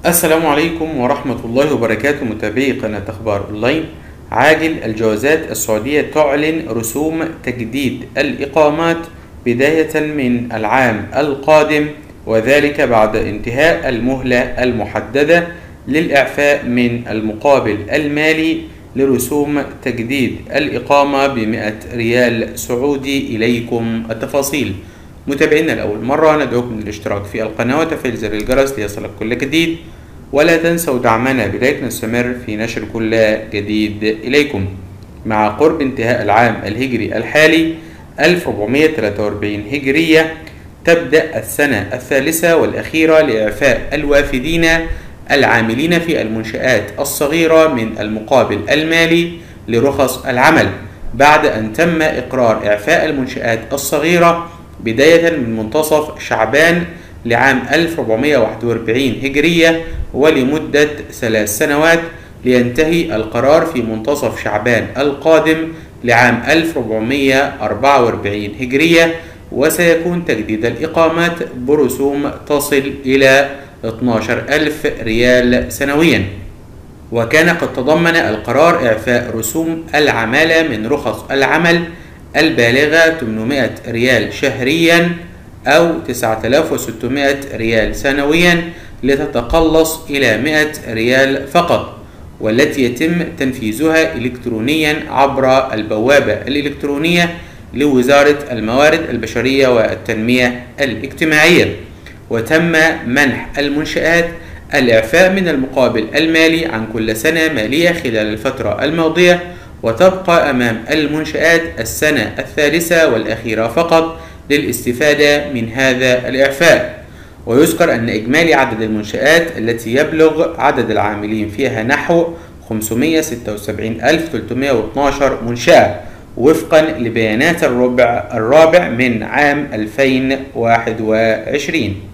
السلام عليكم ورحمة الله وبركاته. متابعي قناة أخبار أونلاين. عاجل الجوازات السعودية تعلن رسوم تجديد الإقامات بداية من العام القادم، وذلك بعد انتهاء المهلة المحددة للإعفاء من المقابل المالي لرسوم تجديد الإقامة ب100 ريال سعودي. إليكم التفاصيل. متابعينا لأول مرة ندعوكم للاشتراك في القناة وتفعيل زر الجرس ليصلك كل جديد، ولا تنسوا دعمنا بلايك نستمر في نشر كل جديد إليكم. مع قرب انتهاء العام الهجري الحالي 1443 هجرية، تبدأ السنة الثالثة والأخيرة لإعفاء الوافدين العاملين في المنشآت الصغيرة من المقابل المالي لرخص العمل، بعد أن تم إقرار إعفاء المنشآت الصغيرة بداية من منتصف شعبان لعام 1441 هجرية ولمدة 3 سنوات، لينتهي القرار في منتصف شعبان القادم لعام 1444 هجرية، وسيكون تجديد الإقامات برسوم تصل إلى 12,000 ريال سنويا. وكان قد تضمن القرار إعفاء رسوم العمالة من رخص العمل البالغة 800 ريال شهريا أو 9600 ريال سنويا، لتتقلص إلى 100 ريال فقط، والتي يتم تنفيذها إلكترونيا عبر البوابة الإلكترونية لوزارة الموارد البشرية والتنمية الاجتماعية. وتم منح المنشآت الإعفاء من المقابل المالي عن كل سنة مالية خلال الفترة الماضية، وتبقى أمام المنشآت السنة الثالثة والأخيرة فقط للاستفادة من هذا الإعفاء. ويذكر أن إجمالي عدد المنشآت التي يبلغ عدد العاملين فيها نحو 576,312 منشأة، وفقا لبيانات الربع الرابع من عام 2021.